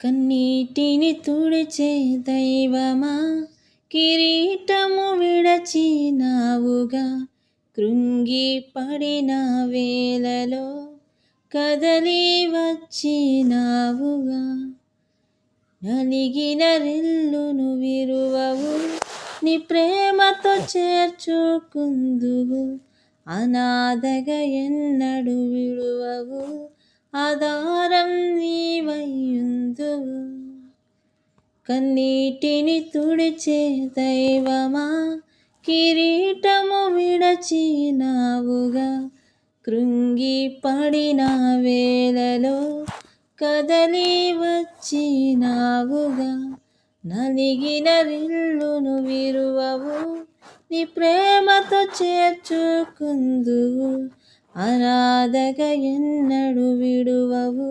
కన్నీటిని తుడిచే దైవమా, కిరీటము విడచినావుగా, కృంగి పడిన వేళలో కదలి వచ్చినావుగా. నలిగిన రెల్లును విరువవు, నీ ప్రేమతో చేర్చుకుందువు. అనాథగా ఎన్నడు విడువవు, ఆధారం నీవైయుందువు. కన్నీటిని తుడిచే దైవమా, కిరీటము విడచినావుగా, కృంగి పడిన వేళలో కదలి వచ్చినావుగా. నలిగిన రెల్లును విరువవు, నీ ప్రేమతో చేర్చుకుందువు. అనాథగా ఎన్నడు విడువవు,